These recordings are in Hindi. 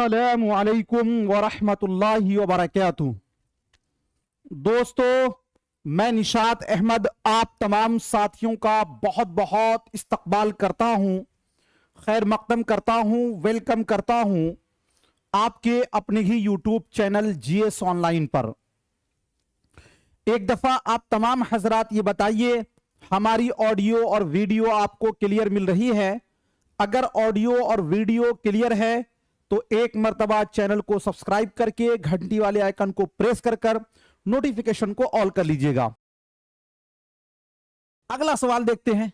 अस्सलामु अलैकुम वरहमतुल्लाहि वबरकातुहू। दोस्तों, मैं निशात अहमद आप तमाम साथियों का बहुत बहुत इस्तकबाल करता हूं, खैर मकदम करता हूं, वेलकम करता हूं आपके अपने ही यूट्यूब चैनल जीएस ऑनलाइन पर। एक दफा आप तमाम हजरात ये बताइए, हमारी ऑडियो और वीडियो आपको क्लियर मिल रही है? अगर ऑडियो और वीडियो क्लियर है तो एक मर्तबा चैनल को सब्सक्राइब करके घंटी वाले आइकन को प्रेस कर नोटिफिकेशन को ऑल कर लीजिएगा। अगला सवाल देखते हैं।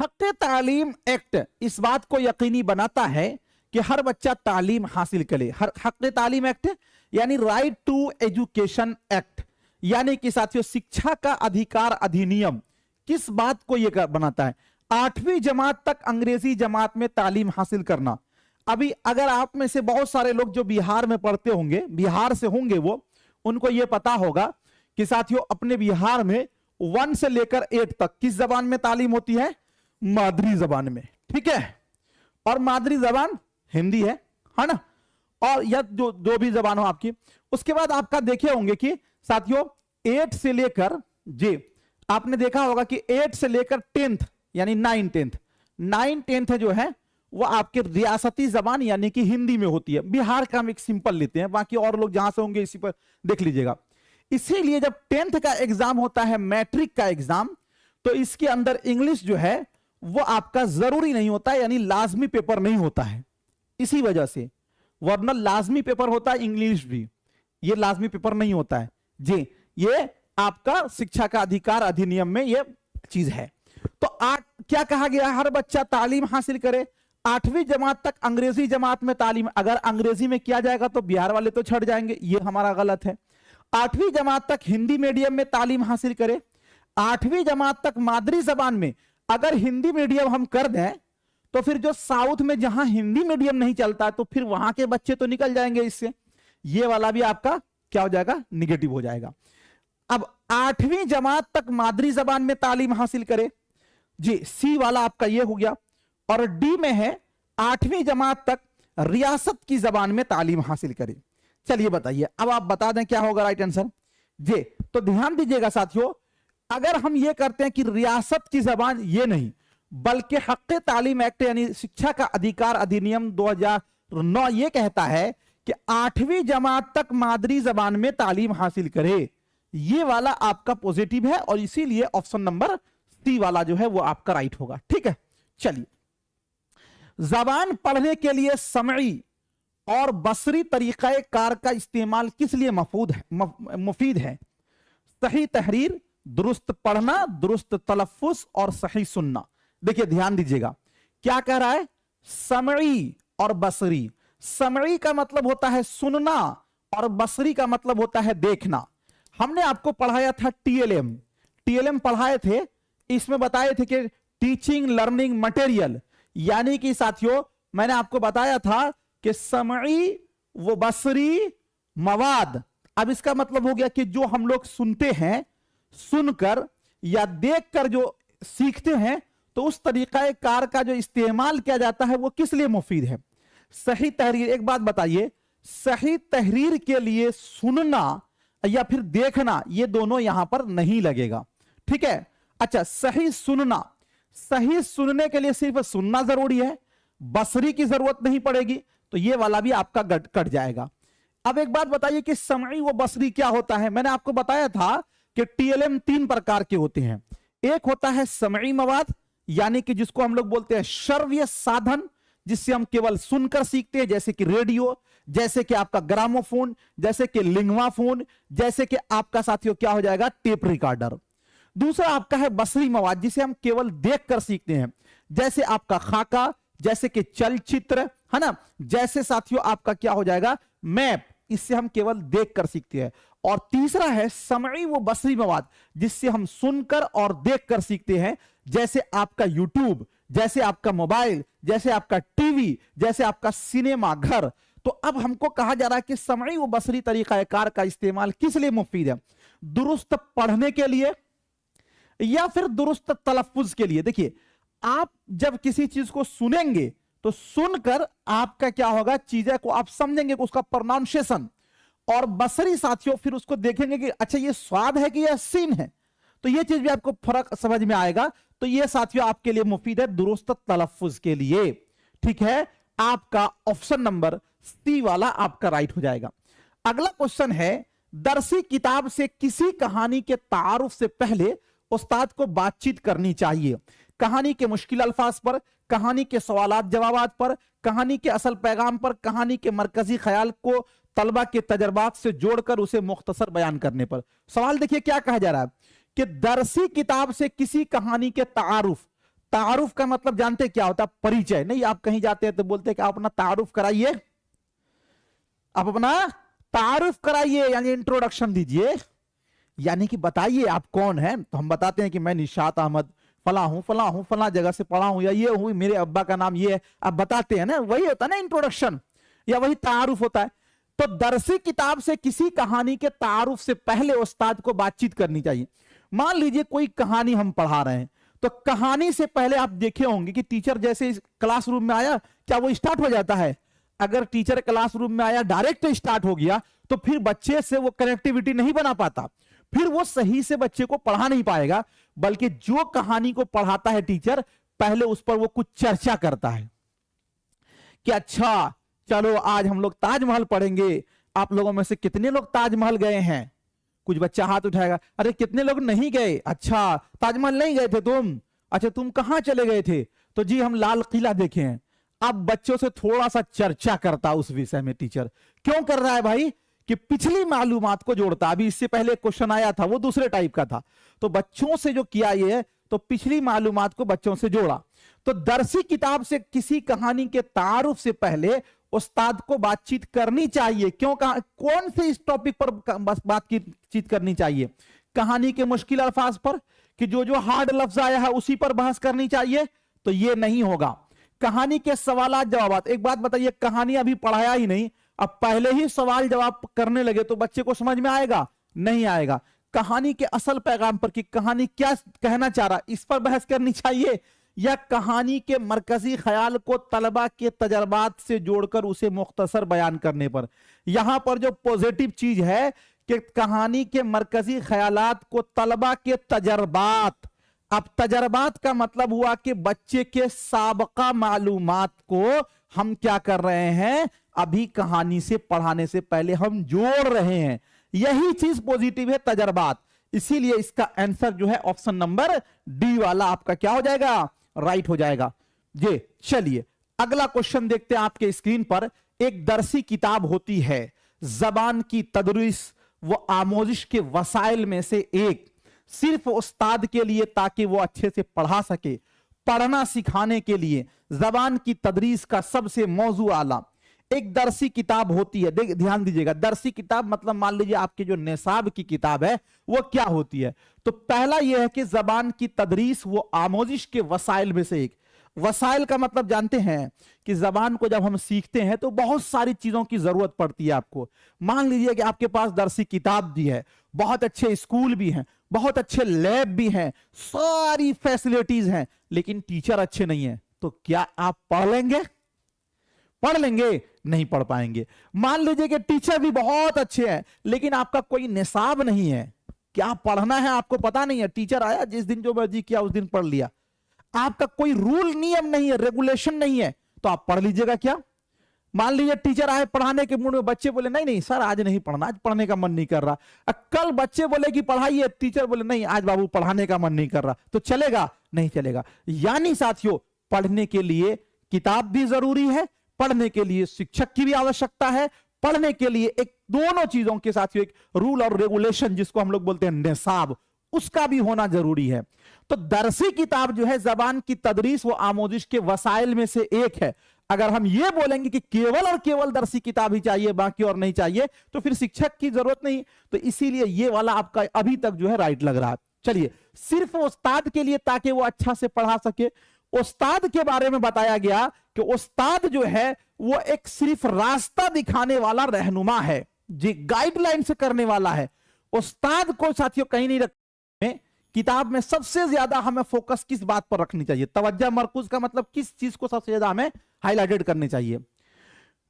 हक़ तालीम एक्ट इस बात को यकीनी बनाता है कि हर बच्चा तालीम हासिल करे। हक़ तालीम एक्ट यानी राइट टू एजुकेशन एक्ट, यानी कि साथियों शिक्षा का अधिकार अधिनियम किस बात को यह बनाता है? 8वीं जमात तक अंग्रेजी जमात में तालीम हासिल करना। अभी अगर आप में से बहुत सारे लोग जो बिहार में पढ़ते होंगे, बिहार से होंगे, वो उनको यह पता होगा कि साथियों अपने बिहार में 1 से लेकर 8 तक किस जबान में तालीम होती है? मादरी जबान में। ठीक है, और मादरी जबान हिंदी है ना? और या जो भी जबान हो आपकी। उसके बाद आपका देखे होंगे कि साथियों 8 से लेकर, जी आपने देखा होगा कि 8 से लेकर 10th यानी 9 10th जो है वो आपके रियासती जबान यानी कि हिंदी में होती है। बिहार का हम एक सिंपल लेते हैं, बाकी और लोग जहां से होंगे इसी पर देख लीजिएगा। इसीलिए जब 10th का एग्जाम होता है, मैट्रिक का एग्जाम, तो इसके अंदर इंग्लिश जो है वो आपका जरूरी नहीं होता है, यानी लाजमी पेपर नहीं होता है। इसी वजह से, वरना लाजमी पेपर होता है इंग्लिश भी, ये लाजमी पेपर नहीं होता है जी। ये आपका शिक्षा का अधिकार अधिनियम में ये चीज है। तो क्या कहा गया? हर बच्चा तालीम हासिल करे। 8वीं जमात तक अंग्रेजी जमात में तालीम, अगर अंग्रेजी में किया जाएगा तो बिहार वाले तो छट जाएंगे, ये हमारा गलत है। 8वीं जमात तक हिंदी मीडियम में तालीम हासिल करे। 8वीं जमात तक मादरी जबान में, अगर हिंदी मीडियम हम कर दें तो फिर जो साउथ में जहां हिंदी मीडियम नहीं चलता तो फिर वहां के बच्चे तो निकल जाएंगे इससे, ये वाला भी आपका क्या हो जाएगा? निगेटिव हो जाएगा। अब 8वीं जमात तक मादरी जबान में तालीम हासिल करे जी, सी वाला आपका ये हो गया। और डी में है 8वीं जमात तक रियासत की जबान में तालीम हासिल करे। चलिए बताइए, अब आप बता दें क्या होगा राइट आंसर जी। तो ध्यान दीजिएगा साथियों, अगर हम ये करते हैं कि रियासत की जबान, ये नहीं बल्कि हक़ तालीम एक्ट यानी शिक्षा का अधिकार अधिनियम 2009 ये कहता है कि 8वीं जमात तक मादरी जबान में तालीम हासिल करे। ये वाला आपका पॉजिटिव है और इसीलिए ऑप्शन नंबर सी वाला जो है वो आपका राइट होगा। ठीक है, चलिए। जबान पढ़ने के लिए समई और बसरी तरीका कार का इस्तेमाल किस लिए मुफीद है? सही तहरीर, दुरुस्त पढ़ना, दुरुस्त तलफ्फुज और सही सुनना। देखिए ध्यान दीजिएगा, क्या कह रहा है? समई और बसरी। समई का मतलब होता है सुनना और बसरी का मतलब होता है देखना। हमने आपको पढ़ाया था टीएलएम पढ़ाए थे, इसमें बताए थे कि टीचिंग लर्निंग मटेरियल, यानी कि साथियों मैंने आपको बताया था कि समई वो बसरी मवाद। अब इसका मतलब हो गया कि जो हम लोग सुनते हैं, सुनकर या देखकर जो सीखते हैं, तो उस तरीका कार का जो इस्तेमाल किया जाता है वो किस लिए मुफीद है? सही तहरीर। एक बात बताइए, सही तहरीर के लिए सुनना या फिर देखना, ये दोनों यहां पर नहीं लगेगा। ठीक है, अच्छा सही सुनना, सही सुनने के लिए सिर्फ सुनना जरूरी है, बसरी की जरूरत नहीं पड़ेगी, तो ये वाला भी आपका कट जाएगा। अब एक बात बताइए कि समई व बसरी क्या होता है? मैंने आपको बताया था कि टीएलएम 3 प्रकार के होते हैं। एक होता है समई मवाद, यानी कि जिसको हम लोग बोलते हैं श्रव्य साधन, जिससे हम केवल सुनकर सीखते हैं, जैसे कि रेडियो, जैसे कि आपका ग्रामोफोन, जैसे कि लिंगवा फोन, जैसे कि आपका साथियों क्या हो जाएगा? Tape recorder. दूसरा आपका है बसरी मवाद, जिसे हम केवल देखकर सीखते हैं, जैसे आपका खाका, जैसे कि चलचित्र, है ना, जैसे साथियों आपका क्या हो जाएगा? मैप, इससे हम केवल देखकर सीखते हैं। और तीसरा है समई व बसरी मवाद, जिससे हम सुनकर और देखकर सीखते हैं, जैसे आपका यूट्यूब, जैसे आपका मोबाइल, जैसे आपका टीवी, जैसे आपका सिनेमा घर। तो अब हमको कहा जा रहा है कि समई व बसरी तरीका कार का इस्तेमाल किस लिए मुफीद है? दुरुस्त पढ़ने के लिए या फिर दुरुस्त तलफ्फुज के लिए। देखिए आप जब किसी चीज को सुनेंगे तो सुनकर आपका क्या होगा, चीजें को आप समझेंगे, उसका प्रोनाउंसिएशन, और बसरी साथियों फिर उसको देखेंगे कि अच्छा ये स्वाद है कि यह सीन है, तो ये चीज भी आपको फर्क समझ में आएगा। तो ये साथियों आपके लिए मुफीद है दुरुस्त तलफ्फुज के लिए। ठीक है, आपका ऑप्शन नंबर सी वाला आपका राइट हो जाएगा। अगला क्वेश्चन है, दरसी किताब से किसी कहानी के तारुफ से पहले उस्ताद को बातचीत करनी चाहिए। कहानी के मुश्किल अल्फाज पर, कहानी के सवालात जवाबात पर, कहानी के असल पैगाम पर, कहानी के मरकजी ख्याल को तलबा के तजर्बात से जोड़कर उसे मुख्तसर बयान करने पर। सवाल देखिए क्या कहा जा रहा है कि दरसी किताब से किसी कहानी के तारुफ, तारुफ का मतलब जानते क्या होता है, परिचय। नहीं, आप कहीं जाते हैं तो बोलते हैं कि आप अपना तारुफ कराइए, आप अपना तारुफ कराइए, यानी इंट्रोडक्शन दीजिए, यानी कि बताइए आप कौन हैं। तो हम बताते हैं कि मैं निशात अहमद फला हूं, फला हूं, फला जगह से पढ़ा हूं, या ये हूं, मेरे अब्बा का नाम ये है, आप बताते हैं ना, वही होता है ना इंट्रोडक्शन, या वही तारुफ होता है। तो दरसी किताब से किसी कहानी के तारुफ से पहले उस्ताद को बातचीत करनी चाहिए। मान लीजिए कोई कहानी हम पढ़ा रहे हैं, तो कहानी से पहले आप देखे होंगे कि टीचर जैसे क्लासरूम में आया, क्या वो स्टार्ट हो जाता है? अगर टीचर क्लासरूम में आया डायरेक्ट स्टार्ट हो गया तो फिर बच्चे से वो कनेक्टिविटी नहीं बना पाता, फिर वो सही से बच्चे को पढ़ा नहीं पाएगा। बल्कि जो कहानी को पढ़ाता है टीचर, पहले उस पर वो कुछ चर्चा करता है कि अच्छा चलो आज हम लोग ताजमहल पढ़ेंगे। आप लोगों में से कितने लोग ताजमहल गए हैं? कुछ बच्चा हाथ उठाएगा, अरे कितने लोग नहीं गए? अच्छा ताजमहल नहीं गए थे तुम? अच्छा तुम कहां चले गए थे? तो जी हम लाल किला देखे हैं। अब बच्चों से थोड़ा सा चर्चा करता उस विषय में टीचर। क्यों कर रहा है भाई? कि पिछली मालूमात को जोड़ता। अभी इससे पहले क्वेश्चन आया था वो दूसरे टाइप का था, तो बच्चों से जो किया ये, तो पिछली मालूमात को बच्चों से जोड़ा। तो दरसी किताब से किसी कहानी के तारुफ से पहले उस्ताद को बातचीत करनी चाहिए। क्यों? कौन से इस टॉपिक पर बातचीत करनी चाहिए? कहानी के मुश्किल अल्फाज पर, कि जो जो हार्ड लफ्ज आया है उसी पर बहस करनी चाहिए? तो ये नहीं होगा। कहानी के सवालात जवाबात, एक बात बताइए, कहानी अभी पढ़ाया ही नहीं, अब पहले ही सवाल जवाब करने लगे तो बच्चे को समझ में आएगा? नहीं आएगा। कहानी के असल पैगाम पर, कि कहानी क्या कहना चाह रहा, इस पर बहस करनी चाहिए, या कहानी के मरकजी ख्याल को तलबा के तजर्बात से जोड़कर उसे मुख्तसर बयान करने पर। यहां पर जो पॉजिटिव चीज है कि कहानी के मरकजी ख्यालात को तलबा के तजर्बात, अब तजर्बात का मतलब हुआ कि बच्चे के साबका मालूमात को हम क्या कर रहे हैं, अभी कहानी से पढ़ाने से पहले हम जोड़ रहे हैं। यही चीज पॉजिटिव है, तजर्बात। इसीलिए इसका आंसर जो है ऑप्शन नंबर डी वाला आपका क्या हो जाएगा, राइट हो जाएगा। जी चलिए अगला क्वेश्चन देखते हैं आपके स्क्रीन पर। एक दरसी किताब होती है, जबान की तदरीस व आमोजिश के वसाइल में से एक, सिर्फ उस्ताद के लिए ताकि वो अच्छे से पढ़ा सके, पढ़ना सिखाने के लिए जबान की तदरीस का सबसे मौजू आला एक दरसी किताब होती है। ध्यान दीजिएगा, दरसी किताब मतलब मान लीजिए आपकी जो निसाब की किताब है वो क्या होती है। तो पहला यह है कि जबान की तदरीस वो आमोजिश के वसाइल में से एक। वसाइल का मतलब जानते हैं कि जबान को जब हम सीखते हैं तो बहुत सारी चीजों की जरूरत पड़ती है आपको। मान लीजिए कि आपके पास दरसी किताब भी है, बहुत अच्छे स्कूल भी हैं, बहुत अच्छे लैब भी हैं, सारी फैसिलिटीज हैं, लेकिन टीचर अच्छे नहीं है, तो क्या आप पढ़ लेंगे? पढ़ लेंगे? नहीं पढ़ पाएंगे। मान लीजिए कि टीचर भी बहुत अच्छे हैं, लेकिन आपका कोई निसाब नहीं है, क्या पढ़ना है आपको पता नहीं है, टीचर आया जिस दिन जो मर्जी किया उस दिन पढ़ लिया, आपका कोई रूल नियम नहीं है, रेगुलेशन नहीं है, तो आप पढ़ लीजिएगा क्या? मान लीजिए टीचर आए पढ़ाने के मूड में, बच्चे बोले नहीं नहीं सर आज नहीं पढ़ना, आज पढ़ने का मन नहीं कर रहा। कल बच्चे बोले कि पढ़ाइए, टीचर बोले नहीं आज बाबू पढ़ाने का मन नहीं कर रहा, तो चलेगा? नहीं चलेगा। यानी साथियों पढ़ने के लिए किताब भी जरूरी है, पढ़ने के लिए शिक्षक की भी आवश्यकता है, पढ़ने के लिए एक दोनों चीजों के साथ एक रूल और रेगुलेशन जिसको हम लोग बोलते हैं निसाब, उसका भी होना जरूरी है। तो दरसी किताब जो है जबान की तदरीस वो आमोजिश के वसाइल में से एक है। अगर हम ये बोलेंगे कि केवल और केवल दरसी किताब ही चाहिए बाकी और नहीं चाहिए, तो फिर शिक्षक की जरूरत नहीं। तो इसीलिए ये वाला आपका अभी तक जो है राइट लग रहा है। चलिए, सिर्फ उस्ताद के लिए ताकि वो अच्छा से पढ़ा सके। उस्ताद के बारे में बताया गया कि उस्ताद जो है वो एक सिर्फ रास्ता दिखाने वाला रहनुमा है, जी गाइडलाइन से करने वाला है। उस्ताद को साथियों कहीं नहीं रखते किताब में सबसे ज्यादा हमें फोकस किस बात पर रखनी चाहिए? तवज्जो मरकूज का मतलब किस चीज को सबसे ज्यादा हमें हाईलाइटेड करनी चाहिए?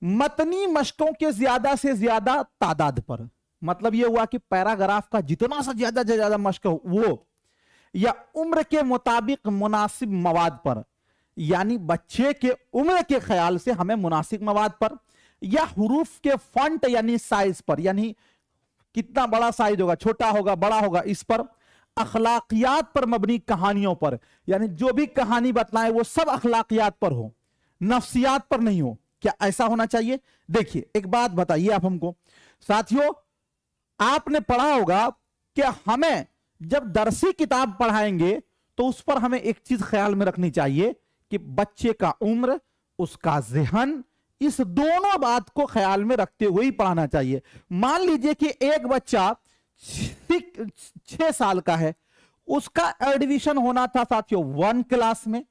मतनी मशकों के ज्यादा से ज्यादा तादाद पर, मतलब यह हुआ कि पैराग्राफ का जितना सा ज्यादा से ज्यादा मश्क हो वो, या उम्र के मुताबिक मुनासिब मवाद पर, यानी बच्चे के उम्र के ख्याल से हमें मुनासिब मवाद पर, या हुरूफ के फॉन्ट यानी साइज पर, यानी कितना बड़ा साइज होगा, छोटा होगा, बड़ा होगा, इस पर, अखलाकियात पर मबनी कहानियों पर, यानी जो भी कहानी बतलाए वो सब अखलाकियात पर हो, नफ्सियात पर नहीं हो। क्या ऐसा होना चाहिए? देखिए एक बात बताइए आप हमको साथियों, आपने पढ़ा होगा कि हमें जब दरसी किताब पढ़ाएंगे तो उस पर हमें एक चीज ख्याल में रखनी चाहिए कि बच्चे का उम्र, उसका ज़हन, इस दोनों बात को ख्याल में रखते हुए ही पढ़ाना चाहिए। मान लीजिए कि एक बच्चा 6 साल का है, उसका एडमिशन होना था साथियों 1 क्लास में,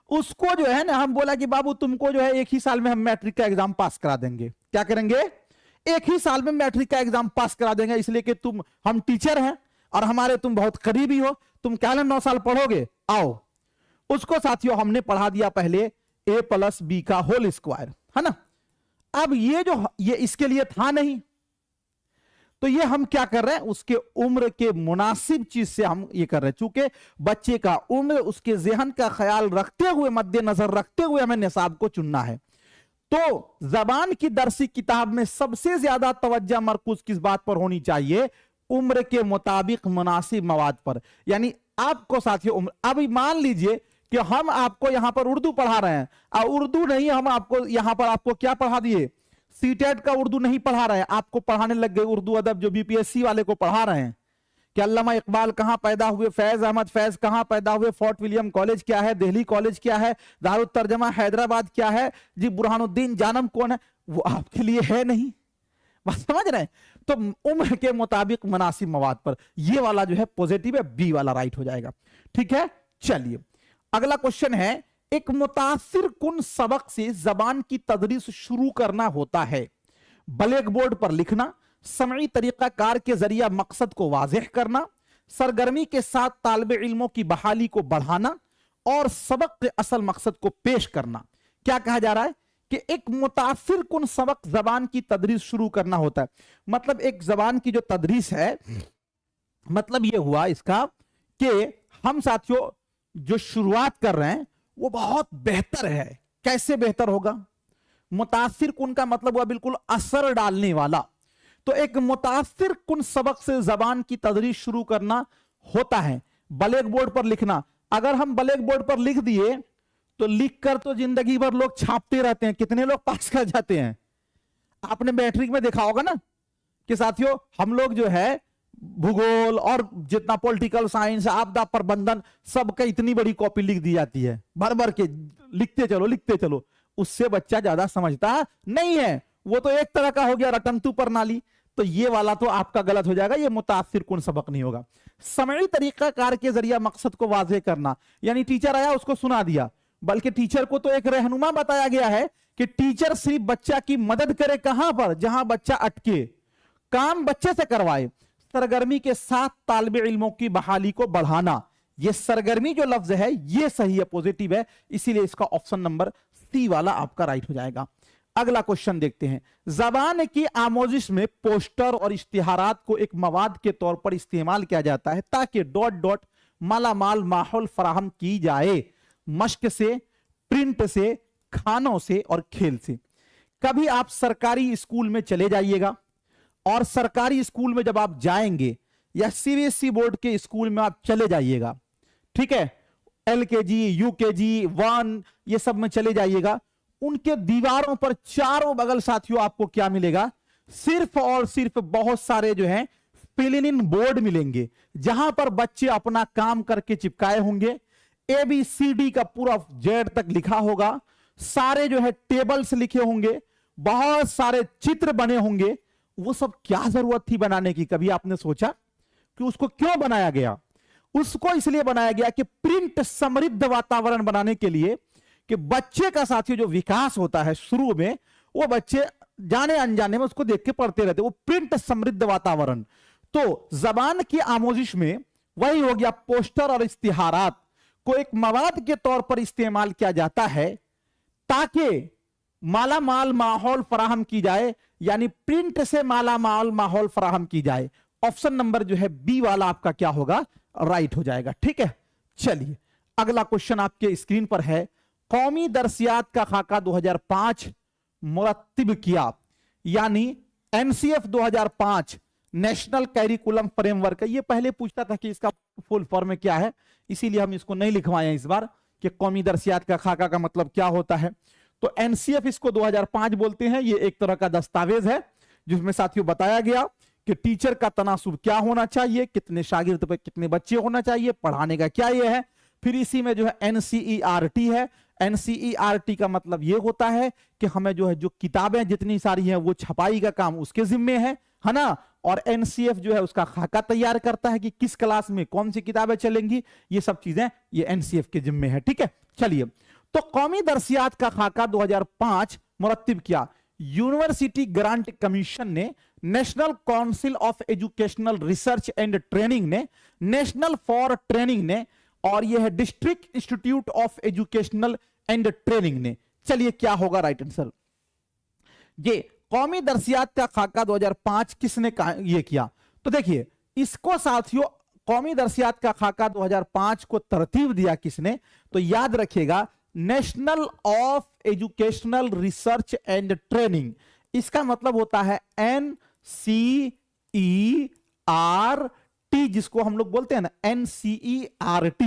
उसको जो है ना हम बोला कि बाबू तुमको जो है एक ही साल में हम मैट्रिक का एग्जाम पास करा देंगे। क्या करेंगे? एक ही साल में मैट्रिक का एग्जाम पास करा देंगे, इसलिए कि हम टीचर हैं और हमारे तुम बहुत करीबी हो, तुम क्या 9 साल पढ़ोगे, आओ। उसको साथियों हमने पढ़ा दिया पहले a+b का होल स्क्वायर, है ना। अब ये इसके लिए था नहीं, तो ये हम क्या कर रहे हैं, उसके उम्र के मुनासिब चीज से हम ये कर रहे हैं। चूंकि बच्चे का उम्र, उसके ज़हन का ख्याल रखते हुए, मद्देनजर रखते हुए हमें निसाब को चुनना है। तो जबान की दरसी किताब में सबसे ज्यादा तवज्जो मरकूज किस बात पर होनी चाहिए? उम्र के मुताबिक मुनासिब मवाद पर। यानी आपको साथियों उम्र, अभी मान लीजिए कि हम आपको यहां पर उर्दू पढ़ा रहे हैं, और उर्दू नहीं, हम आपको यहां पर आपको क्या पढ़ा दिए, सीटेट का उर्दू नहीं पढ़ा रहे हैं, आपको पढ़ाने लग गए उर्दू अदब जो बीपीएससी वाले को पढ़ा रहे हैं कि अल्लामा इकबाल कहां पैदा हुए, फैज अहमद फैज कहां पैदा हुए, फोर्ट विलियम कॉलेज क्या है, दिल्ली कॉलेज क्या है, दारुल तर्जमा हैदराबाद क्या है, जी बुरहानुद्दीन जानम कौन है, वो आपके लिए है नहीं। बस समझ रहे हैं? तो उम्र के मुताबिक मुनासिब मवाद पर, ये वाला जो है पॉजिटिव है, बी वाला राइट हो जाएगा। ठीक है, चलिए अगला क्वेश्चन है, एक मुतासिर कुन सबक से जबान की तदरीस शुरू करना होता है? ब्लैक बोर्ड पर लिखना, समई तरीकाकार के जरिए मकसद को वाज़ेह करना, सरगर्मी के साथ तालिब इल्मों की बहाली को बढ़ाना, और सबक के असल मकसद को पेश करना। क्या कहा जा रहा है कि एक मुतासिर कुन सबक जबान की तदरीस शुरू करना होता है। मतलब एक जबान की जो तदरीस है, मतलब यह हुआ इसका कि हम साथियों जो शुरुआत कर रहे हैं वो बहुत बेहतर है। कैसे बेहतर होगा? मुतासिर कुन का मतलब हुआ बिल्कुल असर डालने वाला। तो एक मुतासिर कुन सबक से जबान की तदरीस शुरू करना होता है। ब्लैक बोर्ड पर लिखना, अगर हम ब्लैक बोर्ड पर लिख दिए तो लिखकर तो जिंदगी भर लोग छापते रहते हैं, कितने लोग पास कर जाते हैं। आपने मैट्रिक में देखा होगा ना कि साथियों हम लोग जो है भूगोल और जितना पॉलिटिकल साइंस, आपदा प्रबंधन, सबका इतनी बड़ी कॉपी लिख दी जाती है, भर भर के लिखते चलो लिखते चलो। उससे बच्चा ज्यादा समझता नहीं है, वो तो एक तरह का हो गया रटंतु प्रणाली। तो ये वाला तो आपका गलत हो जाएगा, ये मुतासिर कुन सबक नहीं होगा। समई तरीकाकार के जरिए मकसद को वाज़ेह करना, यानी टीचर आया उसको सुना दिया, बल्कि टीचर को तो एक रहनुमा बताया गया है कि टीचर सिर्फ बच्चा की मदद करे, कहां पर, जहां बच्चा अटके, काम बच्चे से करवाए। सरगर्मी के साथ तालिब इल्मों की बहाली को बढ़ाना, ये सरगर्मी जो लफ्ज है ये सही है, पॉजिटिव है, इसीलिए इसका ऑप्शन नंबर सी वाला आपका राइट हो जाएगा। अगला क्वेश्चन देखते हैं, जबान की आमोजिश में पोस्टर और इश्तिहारात को एक मवाद के तौर पर इस्तेमाल किया जाता है ताकि डॉट डॉट मालामाल माहौल फराहम की जाए, मश्क से, प्रिंट से, खानों से और खेल से। कभी आप सरकारी स्कूल में चले जाइएगा, और सरकारी स्कूल में जब आप जाएंगे या सीबीएसई बोर्ड के स्कूल में आप चले जाइएगा, ठीक है, एलकेजी, यूकेजी, 1 ये सब में चले जाइएगा, उनके दीवारों पर चारों बगल साथियों आपको क्या मिलेगा? सिर्फ और सिर्फ बहुत सारे जो हैं फिल इन बोर्ड मिलेंगे, जहां पर बच्चे अपना काम करके चिपकाए होंगे। ABCD का पूरा Z तक लिखा होगा, सारे जो है टेबल्स लिखे होंगे, बहुत सारे चित्र बने होंगे। वो सब क्या जरूरत थी बनाने की? कभी आपने सोचा कि उसको क्यों बनाया गया? उसको इसलिए बनाया गया कि प्रिंट समृद्ध वातावरण बनाने के लिए, कि बच्चे का साथियों जो विकास होता है शुरू में, वो बच्चे जाने अनजाने में उसको देख के पढ़ते रहते, वो प्रिंट समृद्ध वातावरण। तो जबान की आमोजिश में वही हो गया पोस्टर और इश्तिहारात को एक मवाद के तौर पर इस्तेमाल किया जाता है ताकि माला माल माहौल फराहम की जाए, यानी प्रिंट से माला माल माहौल फराहम की जाए। ऑप्शन नंबर जो है बी वाला आपका क्या होगा, राइट हो जाएगा। ठीक है, चलिए अगला क्वेश्चन आपके स्क्रीन पर है। कौमी दरसियात का खाका 2005 मुरत्तिब किया, यानी एनसीएफ 2005 नेशनल कैरिकुलम फ्रेमवर्क। ये पहले पूछता था कि इसका फुल फॉर्म क्या है, इसीलिए हम इसको नहीं लिखवाए इस बार कि कौमी दरसियात का खाका का मतलब क्या होता है। तो एनसीएफ इसको 2005 बोलते हैं। ये एक तरह का दस्तावेज है जिसमें साथियों बताया गया कि टीचर का तनासुब क्या होना चाहिए, कितने शागिर्द पे कितने बच्चे होना चाहिए, पढ़ाने का क्या ये है। फिर इसी में जो है एनसीईआरटी है। एनसीईआरटी का मतलब ये होता है कि हमें जो है जो किताबें जितनी सारी हैं वो छपाई का काम उसके जिम्मे है ना। और एनसीएफ जो है उसका खाका तैयार करता है कि किस क्लास में कौन सी किताबें चलेंगी, ये सब चीजें ये एनसीएफ के जिम्मे है। ठीक है, चलिए तो कौमी दरसियात का खाका 2005 मुरत्तिब किया। यूनिवर्सिटी ग्रांट कमीशन ने, national council of educational research and training ने, नेशनल फॉर ट्रेनिंग ने, और यह है district institute of educational and training ने। चलिए क्या होगा राइट आंसर। ये कौमी दरसियात का खाका 2005 किसने ये किया, तो देखिए इसको साथियों कौमी दरसियात का खाका 2005 को तरतीब दिया किसने, तो याद रखिएगा national of educational research and training. इसका मतलब होता है NCERT, जिसको हम लोग बोलते हैं ना NCERT।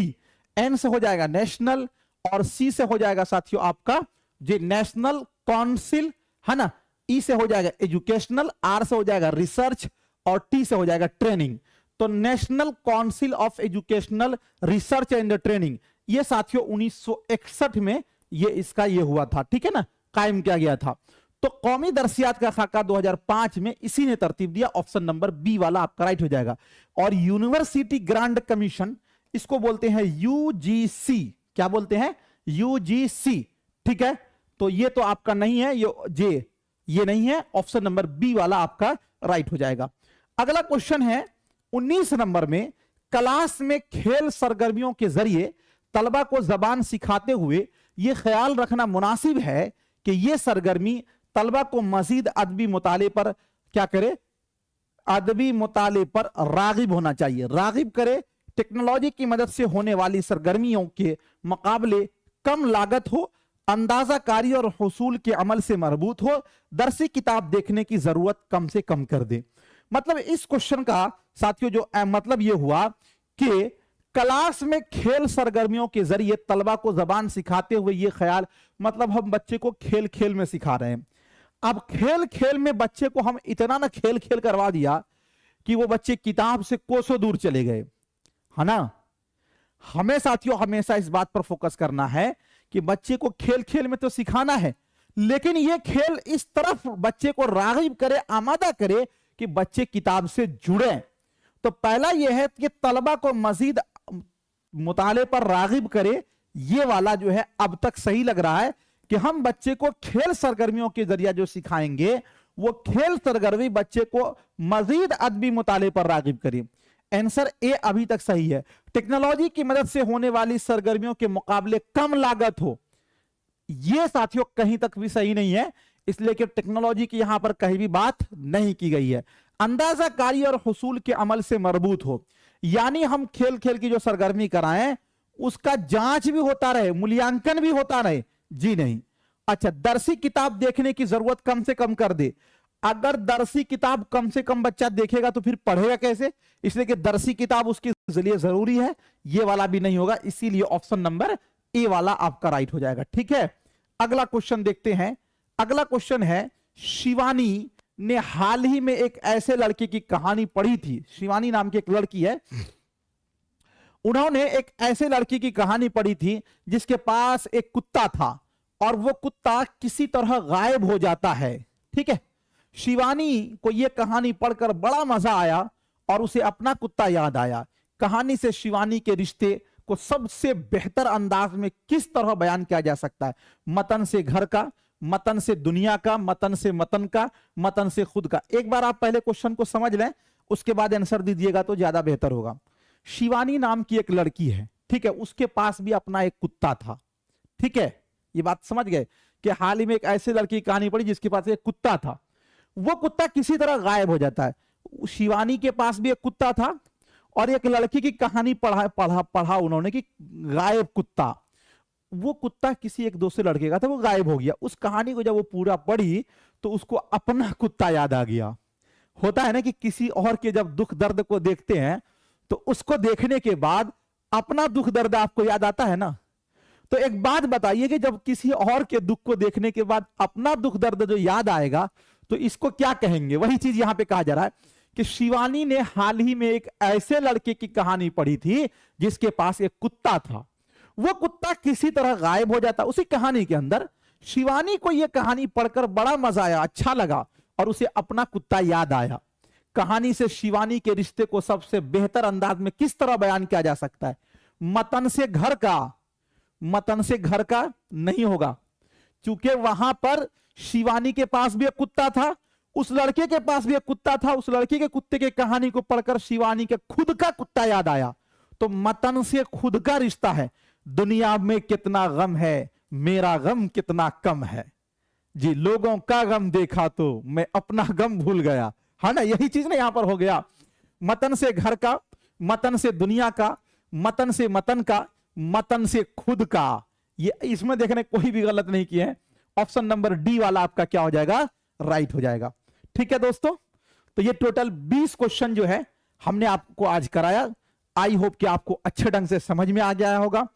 एन से हो जाएगा नेशनल और सी से हो जाएगा साथियों आपका जो नेशनल काउंसिल है ना, ई से हो जाएगा एजुकेशनल, आर से हो जाएगा रिसर्च और टी से हो जाएगा ट्रेनिंग। तो national council of educational research and training ये साथियों 1961 में ये इसका ये हुआ था। ठीक है ना, कायम किया गया था। तो कौमी दरसियात का खाका 2005 में इसी ने तरतीब दिया। ऑप्शन नंबर बी वाला आपका राइट हो जाएगा। और यूनिवर्सिटी ग्रांट कमीशन इसको बोलते हैं यूजीसी। क्या बोलते हैं, यूजीसी। ठीक है, तो ये तो आपका नहीं है, ये नहीं है। ऑप्शन नंबर बी वाला आपका राइट हो जाएगा। अगला क्वेश्चन है 19 नंबर में, क्लास में खेल सरगर्मियों के जरिए तलबा को जबान सिखाते हुए यह ख्याल रखना मुनासिब है कि यह सरगर्मी तलबा को मजीद अदबी मुताले पर क्या करे, अदबी मुताले पर रागिब होना चाहिए। रागिब करे, टेक्नोलॉजी की मदद से होने वाली सरगर्मियों के मुकाबले कम लागत हो, अंदाजाकारी और हुसूल के अमल से मरबूत हो, दरसी किताब देखने की जरूरत कम से कम कर दे। मतलब इस क्वेश्चन का साथियों जो मतलब ये हुआ कि क्लास में खेल सरगर्मियों के जरिए तलबा को जबान सिखाते हुए ये ख्याल, मतलब हम बच्चे को खेल खेल में सिखा रहे हैं। अब खेल खेल में बच्चे को हम इतना ना खेल खेल करवा दिया कि वो बच्चे किताब से कोसों दूर चले गए, है ना। हमें साथियों हमेशा इस बात पर फोकस करना है कि बच्चे को खेल खेल में तो सिखाना है, लेकिन ये खेल इस तरफ बच्चे को रागिब करे, आमादा करे कि बच्चे किताब से जुड़े। तो पहला यह है कि तलबा को मजीद मुताले पर रागिब करे। ये वाला जो है अब तक सही लग रहा है कि हम बच्चे को खेल सरगर्मियों के जरिए जो सिखाएंगे वो खेल सरगर्मी बच्चे को मजीद अदबी मुताले पर रागिब करे। आंसर ए अभी तक सही है। टेक्नोलॉजी की मदद से होने वाली सरगर्मियों के मुकाबले कम लागत हो, यह साथियों कहीं तक भी सही नहीं है, इसलिए कि टेक्नोलॉजी की यहां पर कहीं भी बात नहीं की गई है। अंदाजाकारी और हुसूल के अमल से मरबूत हो, यानी हम खेल खेल की जो सरगर्मी कराएं उसका जांच भी होता रहे, मूल्यांकन भी होता रहे। जी नहीं। अच्छा, दरसी किताब देखने की जरूरत कम से कम कर दे। अगर दरसी किताब कम से कम बच्चा देखेगा तो फिर पढ़ेगा कैसे, इसलिए कि दरसी किताब उसके लिए जरूरी है। ये वाला भी नहीं होगा, इसीलिए ऑप्शन नंबर ए वाला आपका राइट हो जाएगा। ठीक है, अगला क्वेश्चन देखते हैं। अगला क्वेश्चन है, शिवानी ने हाल ही में एक ऐसे लड़के की कहानी पढ़ी थी। शिवानी नाम की एक लड़की है, उन्होंने एक ऐसे लड़की की कहानी पढ़ी थी जिसके पास एक कुत्ता था और वो कुत्ता किसी तरह गायब हो जाता है। ठीक है, शिवानी को यह कहानी पढ़कर बड़ा मजा आया और उसे अपना कुत्ता याद आया। कहानी से शिवानी के रिश्ते को सबसे बेहतर अंदाज में किस तरह बयान किया जा सकता है? मतन से घर का, मतन से दुनिया का, मतन से मतन का, मतन से खुद का। एक बार आप पहले क्वेश्चन को समझ लें, उसके बाद आंसर दीजिएगा तो ज्यादा बेहतर होगा। शिवानी नाम की एक लड़की है, ठीक है, उसके पास भी अपना एक कुत्ता था, ठीक है, ये बात समझ गए कि हाल ही में एक ऐसे लड़की की कहानी पड़ी जिसके पास एक कुत्ता था, वो कुत्ता किसी तरह गायब हो जाता है। शिवानी के पास भी एक कुत्ता था और एक लड़की की कहानी पढ़ा उन्होंने कि गायब कुत्ता, वो कुत्ता किसी एक दूसरे लड़के का था, वो गायब हो गया। उस कहानी को जब वो पूरा पढ़ी तो उसको अपना कुत्ता याद आ गया। होता है ना कि किसी और के जब दुख दर्द को देखते हैं तो उसको देखने के बाद अपना दुख दर्द आपको याद आता है ना। तो एक बात बताइए कि जब किसी और के दुख को देखने के बाद अपना दुख दर्द जो याद आएगा तो इसको क्या कहेंगे? वही चीज यहां पे कहा जा रहा है कि शिवानी ने हाल ही में एक ऐसे लड़के की कहानी पढ़ी थी जिसके पास एक कुत्ता था, वो कुत्ता किसी तरह गायब हो जाता। उसी कहानी के अंदर शिवानी को यह कहानी पढ़कर बड़ा मजा आया, अच्छा लगा और उसे अपना कुत्ता याद आया। कहानी से शिवानी के रिश्ते को सबसे बेहतर अंदाज में किस तरह बयान किया जा सकता है? मतन से घर का, मतन से घर का नहीं होगा, क्योंकि वहां पर शिवानी के पास भी एक कुत्ता था, उस लड़के के पास भी एक कुत्ता था, उस लड़के के कुत्ते की कहानी को पढ़कर शिवानी के खुद का कुत्ता याद आया। तो मतन से खुद का रिश्ता है। दुनिया में कितना गम है, मेरा गम कितना कम है जी, लोगों का गम देखा तो मैं अपना गम भूल गया, है ना, यही चीज ना यहां पर हो गया। मतन से घर का, मतन से दुनिया का, मतन से मतन का, मतन से खुद का, ये इसमें देखने कोई भी गलत नहीं किए हैं। ऑप्शन नंबर डी वाला आपका क्या हो जाएगा? राइट हो जाएगा। ठीक है दोस्तों, तो ये टोटल 20 क्वेश्चन जो है हमने आपको आज कराया। आई होप कि आपको अच्छे ढंग से समझ में आ गया होगा।